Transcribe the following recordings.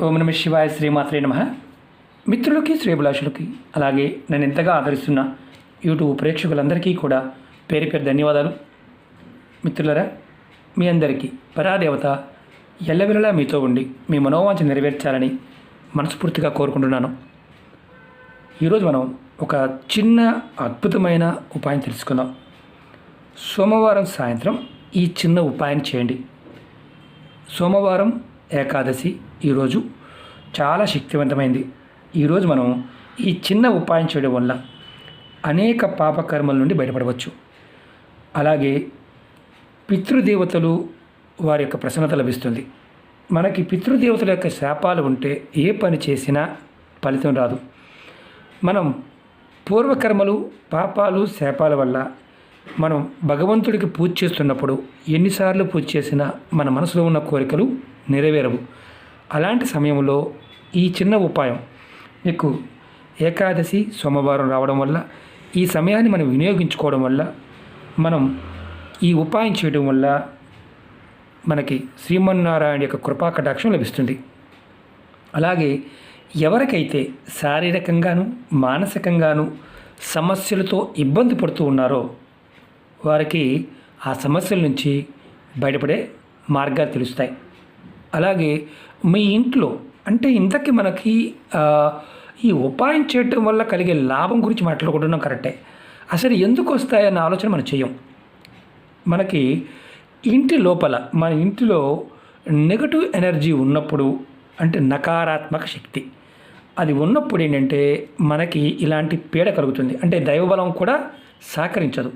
ఓం నమ శివాయ, శ్రీమాత్రే నమః. మిత్రులకి, శ్రేభిలాషులకి, అలాగే నన్ను ఎంతగా ఆదరిస్తున్న యూట్యూబ్ ప్రేక్షకులందరికీ కూడా పేరు పేరు ధన్యవాదాలు. మిత్రులరా, మీ అందరికీ పరాదేవత ఎల్లవెల్లలా మీతో ఉండి మీ మనోవాంఛ నెరవేర్చాలని మనస్ఫూర్తిగా కోరుకుంటున్నాను. ఈరోజు మనం ఒక చిన్న అద్భుతమైన ఉపాయం తెలుసుకుందాం. సోమవారం సాయంత్రం ఈ చిన్న ఉపాయం చేయండి. సోమవారం ఏకాదశి ఈరోజు చాలా శక్తివంతమైంది. ఈరోజు మనం ఈ చిన్న ఉపాయం చేయడం వల్ల అనేక పాపకర్మల నుండి బయటపడవచ్చు. అలాగే పితృదేవతలు వారి యొక్క ప్రసన్నత లభిస్తుంది. మనకి పితృదేవతల యొక్క శాపాలు ఉంటే ఏ పని చేసినా ఫలితం రాదు. మనం పూర్వకర్మలు, పాపాలు, శాపాల వల్ల మనం భగవంతుడికి పూజ చేస్తున్నప్పుడు ఎన్నిసార్లు పూజ చేసినా మన మనసులో ఉన్న కోరికలు నెరవేరవు. అలాంటి సమయంలో ఈ చిన్న ఉపాయం మీకు ఏకాదశి సోమవారం రావడం వల్ల, ఈ సమయాన్ని మనం వినియోగించుకోవడం వల్ల, మనం ఈ ఉపాయం చేయడం వల్ల మనకి శ్రీమన్నారాయణ యొక్క కృపా కటాక్షం లభిస్తుంది. అలాగే ఎవరికైతే శారీరకంగాను మానసికంగాను సమస్యలతో ఇబ్బంది పడుతూ ఉన్నారో వారికి ఆ సమస్యల నుంచి బయటపడే మార్గాలు తెలుస్తాయి. అలాగే మీ ఇంట్లో అంటే ఇంతకీ మనకి ఈ ఉపాయం చేయటం వల్ల కలిగే లాభం గురించి మాట్లాడుకుంటున్నాం కరెక్టే. అసలు ఎందుకు వస్తాయన్న ఆలోచన మనం చేయం. మనకి ఇంటి లోపల మన ఇంటిలో నెగటివ్ ఎనర్జీ ఉన్నప్పుడు, అంటే నకారాత్మక శక్తి అది ఉన్నప్పుడు ఏంటంటే మనకి ఇలాంటి పీడ కలుగుతుంది. అంటే దైవబలం కూడా సహకరించదు.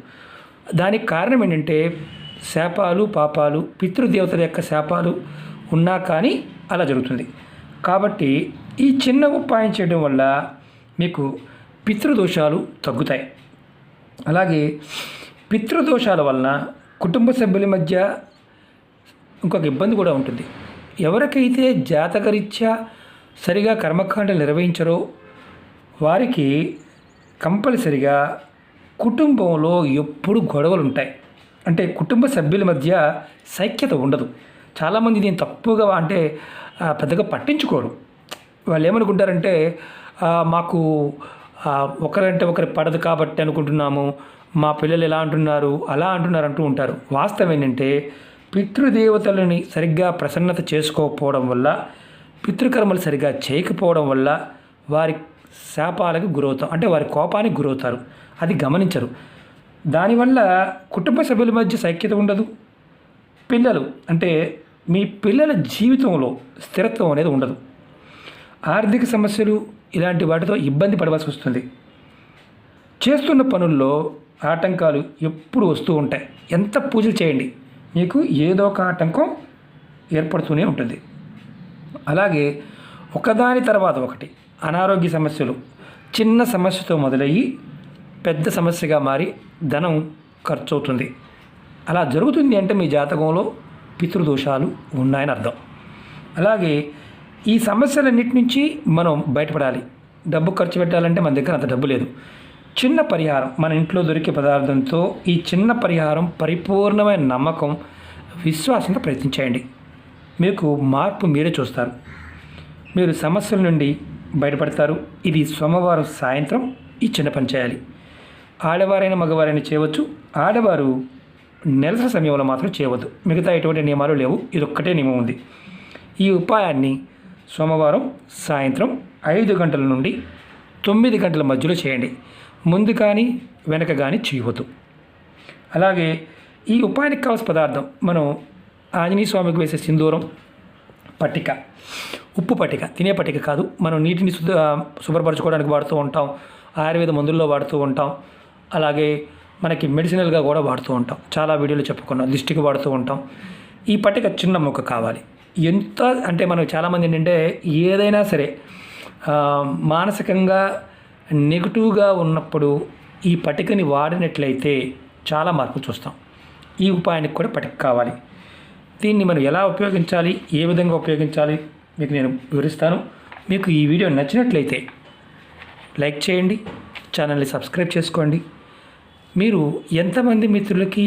దానికి కారణం ఏంటంటే శాపాలు, పాపాలు, పితృదేవతల యొక్క శాపాలు ఉన్నా కానీ అలా జరుగుతుంది. కాబట్టి ఈ చిన్న ఉపాయం చేయడం వల్ల మీకు పితృదోషాలు తగ్గుతాయి. అలాగే పితృదోషాల వలన కుటుంబ సభ్యుల మధ్య ఇంకొక ఇబ్బంది కూడా ఉంటుంది. ఎవరికైతే జాతకరీత్యా సరిగా కర్మకాండలు నిర్వహించరో వారికి కంపల్సరిగా కుటుంబంలో ఎప్పుడు గొడవలు ఉంటాయి. అంటే కుటుంబ సభ్యుల మధ్య సైక్యత ఉండదు. చాలామంది దీన్ని తప్పుగా అంటే పెద్దగా పట్టించుకోరు. వాళ్ళు ఏమనుకుంటారంటే మాకు ఒకరంటే ఒకరి పడదు కాబట్టి అనుకుంటున్నాము, మా పిల్లలు ఎలా అంటున్నారు అలా అంటున్నారు అంటూ ఉంటారు. వాస్తవం ఏంటంటే పితృదేవతలని సరిగ్గా ప్రసన్నత చేసుకోకపోవడం వల్ల, పితృకర్మలు సరిగ్గా చేయకపోవడం వల్ల వారి శాపాలకు గురవుతాం, అంటే వారి కోపానికి గురవుతారు. అది గమనించరు. దానివల్ల కుటుంబ సభ్యుల మధ్య సైక్యత ఉండదు. పిల్లలు అంటే మీ పిల్లల జీవితంలో స్థిరత్వం అనేది ఉండదు. ఆర్థిక సమస్యలు ఇలాంటి వాటితో ఇబ్బంది పడవలసి వస్తుంది. చేస్తున్న పనుల్లో ఆటంకాలు ఎప్పుడు వస్తూ ఉంటాయి. ఎంత పూజలు చేయండి మీకు ఏదో ఒక ఆటంకం ఏర్పడుతూనే ఉంటుంది. అలాగే ఒకదాని తర్వాత ఒకటి అనారోగ్య సమస్యలు చిన్న సమస్యతో మొదలయ్యి పెద్ద సమస్యగా మారి ధనం ఖర్చు అవుతుంది. అలా జరుగుతుంది అంటే మీ జాతకంలో పితృదోషాలు ఉన్నాయని అర్థం. అలాగే ఈ సమస్యలన్నిటి నుంచి మనం బయటపడాలి. డబ్బు ఖర్చు పెట్టాలంటే మన దగ్గర అంత డబ్బు లేదు. చిన్న పరిహారం మన ఇంట్లో దొరికే పదార్థంతో ఈ చిన్న పరిహారం పరిపూర్ణమైన నమ్మకం, విశ్వాసంతో ప్రయత్నించేయండి. మీకు మార్పు మీరే చూస్తారు. మీరు సమస్యల నుండి బయటపడతారు. ఇది సోమవారం సాయంత్రం ఈ చిన్న పని చేయాలి. ఆడవారైనా మగవారైనా చేయవచ్చు. ఆడవారు నెలసరి సమయంలో మాత్రం చేయవద్దు. మిగతా ఎటువంటి నియమాలు లేవు. ఇది ఒక్కటే నియమం ఉంది. ఈ ఉపాయాన్ని సోమవారం సాయంత్రం 5 గంటల నుండి 9 గంటల మధ్యలో చేయండి. ముందు కానీ వెనక కానీ చేయవద్దు. అలాగే ఈ ఉపాయానికి కావాల్సిన పదార్థం మనం ఆంజనేయ స్వామికి వేసే సింధూరం, పట్టిక, ఉప్పు పట్టిక, తినే పట్టిక కాదు. మనం నీటిని శుభ్రపరచుకోవడానికి వాడుతూ ఉంటాం, ఆయుర్వేద మందుల్లో వాడుతూ ఉంటాం, అలాగే మనకి మెడిసినల్గా కూడా వాడుతూ ఉంటాం. చాలా వీడియోలు చెప్పుకున్నాం. దిష్టికి వాడుతూ ఉంటాం. ఈ పట్టిక చిన్న ముక్క కావాలి. ఎంత అంటే మనం చాలామంది ఏంటంటే ఏదైనా సరే మానసికంగా నెగిటివ్గా ఉన్నప్పుడు ఈ పట్టికని వాడినట్లయితే చాలా మార్పులు చూస్తాం. ఈ ఉపాయానికి కూడా పట్టిక కావాలి. దీన్ని మనం ఎలా ఉపయోగించాలి, ఏ విధంగా ఉపయోగించాలి మీకు నేను వివరిస్తాను. మీకు ఈ వీడియో నచ్చినట్లయితే లైక్ చేయండి, ఛానల్ని సబ్స్క్రైబ్ చేసుకోండి. మీరు ఎంతమంది మిత్రులకి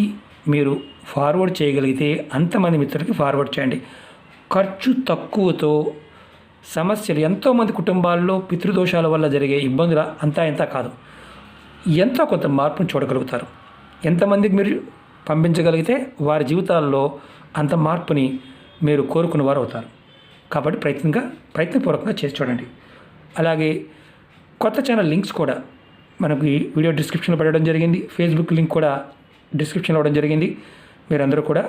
మీరు ఫార్వర్డ్ చేయగలిగితే అంతమంది మిత్రులకి ఫార్వర్డ్ చేయండి. ఖర్చు తక్కువతో సమస్యలు ఎంతోమంది కుటుంబాల్లో పితృదోషాల వల్ల జరిగే ఇబ్బందులు అంతా ఇంత కాదు, ఎంతో కొంత మార్పును చూడగలుగుతారు. ఎంతమందికి మీరు పంపించగలిగితే వారి జీవితాల్లో అంత మార్పుని మీరు కోరుకున్న వారు అవుతారు. కాబట్టి ప్రయత్నపూర్వకంగా చేసి చూడండి. అలాగే కొత్త ఛానల్ లింక్స్ కూడా మనకి వీడియో డిస్క్రిప్షన్లో పెట్టడం జరిగింది. ఫేస్బుక్ లింక్ కూడా డిస్క్రిప్షన్లో ఇవ్వడం జరిగింది. మీరందరూ కూడా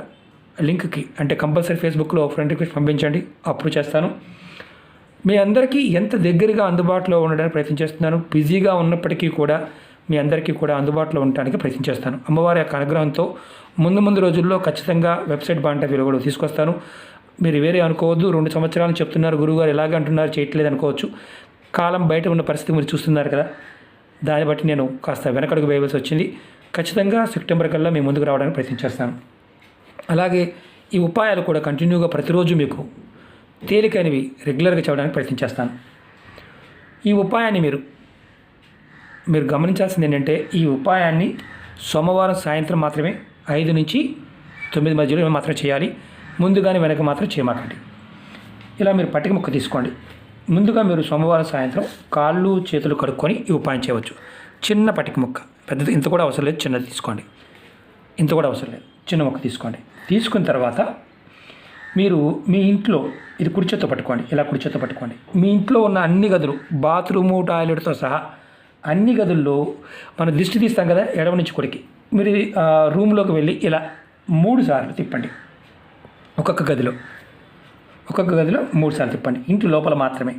లింక్కి అంటే కంపల్సరీ ఫేస్బుక్లో ఫ్రెండ్ రిక్వెస్ట్ పంపించండి, అప్రూవ్ చేస్తాను. మీ అందరికీ ఎంత దగ్గరగా అందుబాటులో ఉండడానికి ప్రయత్నం చేస్తున్నాను. బిజీగా ఉన్నప్పటికీ కూడా మీ అందరికీ కూడా అందుబాటులో ఉండడానికి ప్రయత్నం చేస్తాను. అమ్మవారి యొక్క అనుగ్రహంతో ముందు రోజుల్లో ఖచ్చితంగా వెబ్సైట్ బాంటవీలో కూడా తీసుకొస్తాను. మీరు వేరే అనుకోవద్దు. 2 సంవత్సరాలు చెప్తున్నారు గురువుగారు, ఎలాగ అంటున్నారు, చేయట్లేదు అనుకోవచ్చు. కాలం బయట ఉన్న పరిస్థితి మీరు చూస్తున్నారు కదా, దాన్ని బట్టి నేను కాస్త వెనకడుగు వేయవలసి వచ్చింది. ఖచ్చితంగా సెప్టెంబర్ కల్లా మీ ముందుకు రావడానికి ప్రయత్నం చేస్తాను. అలాగే ఈ ఉపాయాలు కూడా కంటిన్యూగా ప్రతిరోజు మీకు తేలికైనవి రెగ్యులర్గా చేయడానికి ప్రయత్నం చేస్తాను. ఈ ఉపాయాన్ని మీరు గమనించాల్సింది ఏంటంటే, ఈ ఉపాయాన్ని సోమవారం సాయంత్రం మాత్రమే 5 నుంచి 9 మధ్యలో మాత్రం చేయాలి. ముందుగానే వెనక మాత్రం చేయమాకండి. ఇలా మీరు పట్టిక ముక్క తీసుకోండి. ముందుగా మీరు సోమవారం సాయంత్రం కాళ్ళు చేతులు కడుక్కొని ఈ ఉపాయం చేయవచ్చు. చిన్న పట్టిక ముక్క, పెద్దది ఇంత కూడా అవసరం లేదు, చిన్నది తీసుకోండి. ఇంత కూడా అవసరం లేదు, చిన్న ముక్క తీసుకోండి. తీసుకున్న తర్వాత మీరు మీ ఇంట్లో ఇది కుడి చేత్తో పట్టుకోండి. ఇలా కుడి చేత్తో పట్టుకోండి. మీ ఇంట్లో ఉన్న అన్ని గదులు, బాత్రూము, టాయిలెట్తో సహా అన్ని గదుల్లో మనం దిష్టి తీస్తాం కదా, ఎడమ నుంచి కుడికి. మీరు రూమ్లోకి వెళ్ళి ఇలా 3 సార్లు తిప్పండి. ఒక్కొక్క గదిలో 3 సార్లు తిప్పండి, ఇంటి లోపల మాత్రమే.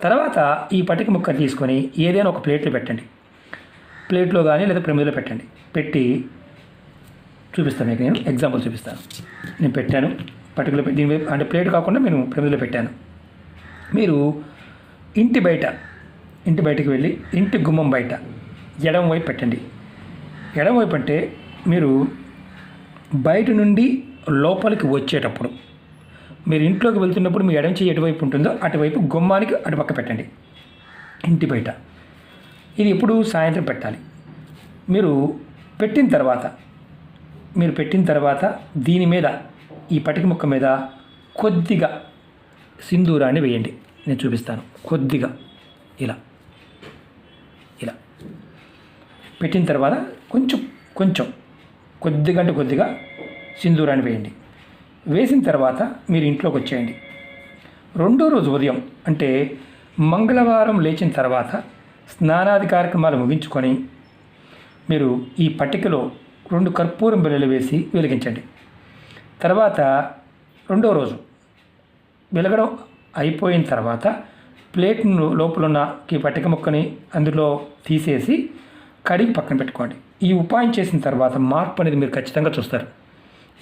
తర్వాత ఈ పట్టిక ముక్కను తీసుకొని ఏదైనా ఒక ప్లేట్లో పెట్టండి. ప్లేట్లో కానీ లేదా ప్రమిదలో పెట్టండి. పెట్టి చూపిస్తాను మీకు, నేను ఎగ్జాంపుల్ చూపిస్తాను. నేను పెట్టాను పర్టికులర్ దీని అంటే ప్లేట్ కాకుండా నేను ప్రమిదలో పెట్టాను. మీరు ఇంటి బయటకు వెళ్ళి ఇంటి గుమ్మం బయట ఎడమ వైపు పెట్టండి. ఎడమ వైపు అంటే మీరు బయట నుండి లోపలికి వచ్చేటప్పుడు, మీరు ఇంట్లోకి వెళ్తున్నప్పుడు మీ ఎడమ చెయ్యి ఎటువైపు ఉంటుందో అటువైపు గుమ్మానికి అటుపక్క పెట్టండి, ఇంటి బయట. ఇది ఎప్పుడు సాయంత్రం పెట్టాలి. మీరు పెట్టిన తర్వాత దీని మీద, ఈ పటిక ముక్క మీద కొద్దిగా సింధూరాన్ని వేయండి. నేను చూపిస్తాను. కొద్దిగా ఇలా పెట్టిన తర్వాత కొద్దిగా సింధూరాన్ని వేయండి. వేసిన తర్వాత మీరు ఇంట్లోకి వచ్చేయండి. 2వ రోజు ఉదయం అంటే మంగళవారం లేచిన తర్వాత స్నానాది కార్యక్రమాలు ముగించుకొని మీరు ఈ పట్టికలో 2 కర్పూరం బిళ్ళలు వేసి వెలిగించండి. తర్వాత 2వ రోజు వెలగడం అయిపోయిన తర్వాత ప్లేట్ను లోపల ఉన్న ఈ పట్టిక ముక్కని అందులో తీసేసి కడిగి పక్కన పెట్టుకోండి. ఈ ఉపాయం చేసిన తర్వాత మార్పు అనేది మీరు ఖచ్చితంగా చూస్తారు.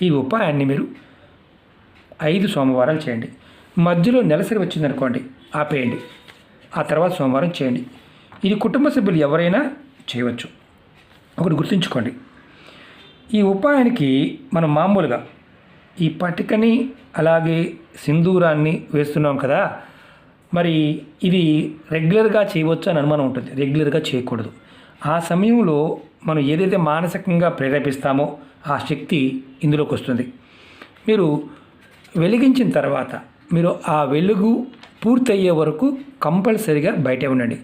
ఈ ఉపాయాన్ని మీరు 5 సోమవారాలు చేయండి. మధ్యలో నెలసరి వచ్చిందనుకోండి, ఆపేయండి. ఆ తర్వాత సోమవారం చేయండి. ఇది కుటుంబ సభ్యులు ఎవరైనా చేయవచ్చు. ఒకటి గుర్తుంచుకోండి, ఈ ఉపాయానికి మనం మామూలుగా ఈ పట్టికని అలాగే సింధూరాన్ని వేస్తున్నాం కదా, మరి ఇది రెగ్యులర్గా చేయవచ్చు అని అనుమానం ఉంటుంది. రెగ్యులర్గా చేయకూడదు. ఆ సమయంలో మనం ఏదైతే మానసికంగా ప్రేరేపిస్తామో ఆ శక్తి ఇందులోకి వస్తుంది. మీరు వెలిగించిన తర్వాత మీరు ఆ వెలుగు పూర్తయ్యే వరకు కంపల్సరీగా బయటే ఉండండి.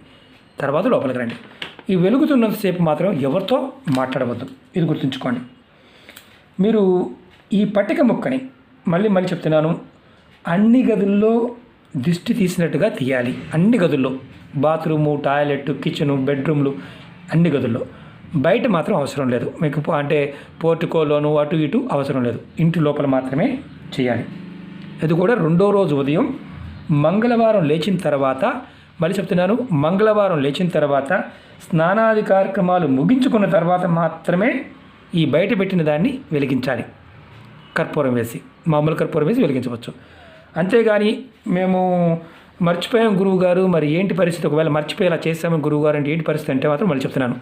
తర్వాత లోపలికి రండి. ఈ వెలుగుతున్నంతసేపు మాత్రం ఎవరితో మాట్లాడవద్దు. ఇది గుర్తుంచుకోండి. మీరు ఈ పట్టిక ముక్కని మళ్ళీ చెప్తున్నాను, అన్ని గదుల్లో దిష్టి తీసినట్టుగా తీయాలి. అన్ని గదుల్లో, బాత్రూము, టాయిలెట్, కిచెను, బెడ్రూమ్లు, అన్ని గదుల్లో. బయట మాత్రం అవసరం లేదు. మీకు అంటే పోర్టికోలోను అటు ఇటు అవసరం లేదు. ఇంటి లోపల మాత్రమే చేయాలి. అది కూడా 2వ రోజు ఉదయం మంగళవారం లేచిన తర్వాత, మళ్ళీ చెప్తున్నాను, మంగళవారం లేచిన తర్వాత స్నానాది కార్యక్రమాలు ముగించుకున్న తర్వాత మాత్రమే ఈ బయట పెట్టిన దాన్ని వెలిగించాలి. కర్పూరం వేసి, మామూలు కర్పూరం వేసి వెలిగించవచ్చు. అంతేగాని మేము మర్చిపోయాం గురువుగారు, మరి ఏంటి పరిస్థితి, ఒకవేళ మర్చిపోయేలా చేసాము గురువుగారు అంటే ఏంటి పరిస్థితి అంటే మాత్రం మళ్ళీ చెప్తున్నాను,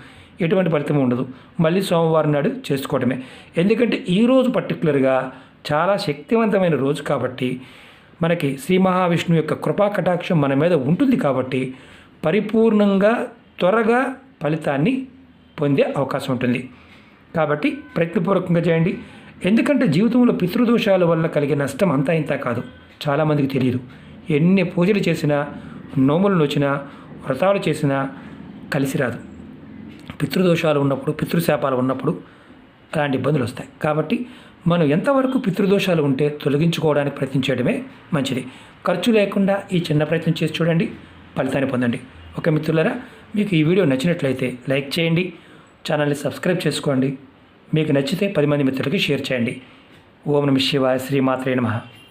ఎటువంటి ఫలితం ఉండదు. మళ్ళీ సోమవారం నాడు చేసుకోవటమే. ఎందుకంటే ఈరోజు పర్టికులర్గా చాలా శక్తివంతమైన రోజు కాబట్టి, మనకి శ్రీ మహావిష్ణువు యొక్క కృపా కటాక్షం మన మీద ఉంటుంది కాబట్టి పరిపూర్ణంగా త్వరగా ఫలితాన్ని పొందే అవకాశం ఉంటుంది. కాబట్టి ప్రయత్నపూర్వకంగా చేయండి. ఎందుకంటే జీవితంలో పితృదోషాల వల్ల కలిగే నష్టం అంతా ఇంత కాదు, చాలామందికి తెలియదు. ఎన్ని పూజలు చేసినా, నోములు నోచినా, వ్రతాలు చేసినా కలిసి రాదు. పితృదోషాలు ఉన్నప్పుడు, పితృశాపాలు ఉన్నప్పుడు అలాంటి ఇబ్బందులు వస్తాయి. కాబట్టి మనం ఎంతవరకు పితృదోషాలు ఉంటే తొలగించుకోవడానికి ప్రయత్నించడమే మంచిది. ఖర్చు లేకుండా ఈ చిన్న ప్రయత్నం చేసి చూడండి, ఫలితాన్ని పొందండి. ఓకే మిత్రులారా, మీకు ఈ వీడియో నచ్చినట్లయితే లైక్ చేయండి, ఛానల్ని సబ్స్క్రైబ్ చేసుకోండి. మీకు నచ్చితే 10 మంది మిత్రులకి షేర్ చేయండి. ఓం నమః శివాయ. శ్రీమాత్రే నమః.